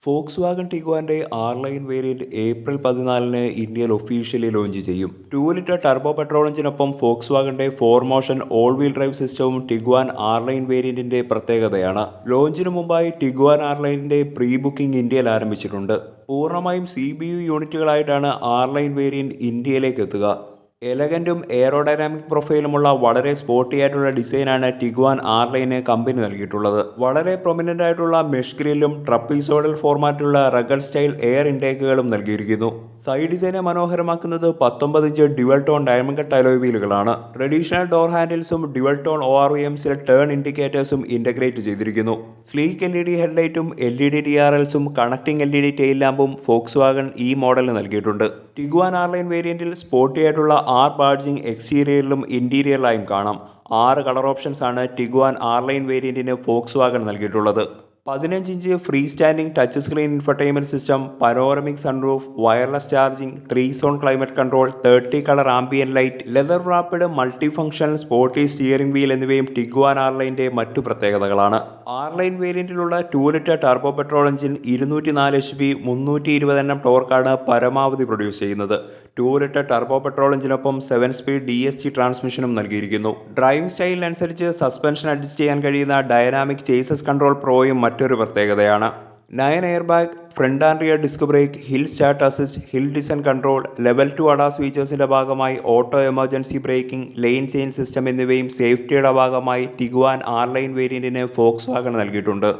Fox wagon ടിഗ്വാന്റെ R Line variant April 14-ന് ഇന്ത്യയിൽ ഒഫീഷ്യലി ലോഞ്ച് ചെയ്യും. 2 ലിറ്റർ ടർബോ പെട്രോൾ എഞ്ചിനൊപ്പം ഫോക്സ് വാഗന്റെ 4മോഷൻ ഓൾ വീൽ ഡ്രൈവ് സിസ്റ്റവും ടിഗ്വാൻ ആർ-ലൈൻ വേരിയന്റിന്റെ പ്രത്യേകതയാണ്. ലോഞ്ചിനു മുമ്പായി ടിഗ്വാൻ ആർ-ലൈനിന്റെ പ്രീ ബുക്കിംഗ് ഇന്ത്യയിൽ ആരംഭിച്ചിട്ടുണ്ട്. പൂർണ്ണമായും CBU യൂണിറ്റുകളായിട്ടാണ് ആർ-ലൈൻ വേരിയന്റ് ഇന്ത്യയിലേക്ക് എത്തുക. എലഗന്റും എയറോഡൈനാമിക് പ്രൊഫൈലുമുള്ള വളരെ സ്പോർട്ടി ആയിട്ടുള്ള ഡിസൈനാണ് ടിഗ്വാൻ ആർ-ലൈന് കമ്പനി നൽകിയിട്ടുള്ളത്. വളരെ പ്രൊമിനന്റ് ആയിട്ടുള്ള മെഷ് ഗ്രില്ലും ട്രപ്പീസോഡൽ ഫോർമാറ്റിലുള്ള റഗഡ് സ്റ്റൈൽ എയർ ഇൻടേക്കുകളും നൽകിയിരിക്കുന്നു. സൈഡ് ഡിസൈനെ മനോഹരമാക്കുന്നത് 19 inch dual tone diamond cut alloy വീലുകളാണ്. ട്രഡീഷണൽ ഡോർ ഹാൻഡിൽസും ഡ്യുവൽ ടോൺ ORVMസിൽ ടേൺ ഇൻഡിക്കേറ്റേഴ്സും ഇന്റഗ്രേറ്റ് ചെയ്തിരിക്കുന്നു. സ്ലീക്ക് LED ഹെഡ്ലൈറ്റും LED DRLസും കണക്ടിംഗ് LED ടെയിൽ ലാമ്പും ഫോക്സ് വാഗൺ ഈ മോഡലിന് നൽകിയിട്ടുണ്ട്. ടിഗ്വാൻ ആർ-ലൈൻ വേരിയന്റിൽ സ്പോർട്ടി ആയിട്ടുള്ള ആർ ബാഡ്ജിംഗ് എക്സ്റ്റീരിയറിലും ഇന്റീരിയറിലായും കാണാം. 6 കളർ ഓപ്ഷൻസ് ആണ് ടിഗ്വാൻ ആർ-ലൈൻ വേരിയന്റിന് ഫോക്സ് വാഗൺ നൽകിയിട്ടുള്ളത്. 15 inch free standing touch screen infotainment system, panoramic sunroof, wireless charging, 3 zone climate control, 30 colour ambient light, leather wrapped multi functional sporty steering wheel എന്നിവയും Tiguan ആർ-ലൈൻ്റെ മറ്റു പ്രത്യേകതകളാണ്. R Line വേരിയന്റിലുള്ള 2 litre turbo petrol engine 204 HP 320 Nm ടോർക്കാണ് പരമാവധി produce ചെയ്യുന്നത്. 2 litre turbo petrol എഞ്ചിനൊപ്പം 7 speed DSG ട്രാൻസ്മിഷനും നൽകിയിരിക്കുന്നു. ഡ്രൈവിംഗ് സ്റ്റൈലിനനുസരിച്ച് സസ്പെൻഷൻ അഡ്ജസ്റ്റ് ചെയ്യാൻ കഴിയുന്ന ഡയനാമിക് ചേസസ് കൺട്രോൾ പ്രോയും മറ്റൊരു പ്രത്യേകതയാണ്. 9 air bag, front and rear disc brake, hill start assist, hill descent control, level 2 ADAS ഫീച്ചേഴ്സിന്റെ ഭാഗമായി auto emergency braking, lane change system എന്നിവയും സേഫ്റ്റിയുടെ ഭാഗമായി ടിഗ്വാൻ ആർ-ലൈൻ വേരിയന്റിന് ഫോക്സ് വാഗൺ നൽകിയിട്ടുണ്ട്.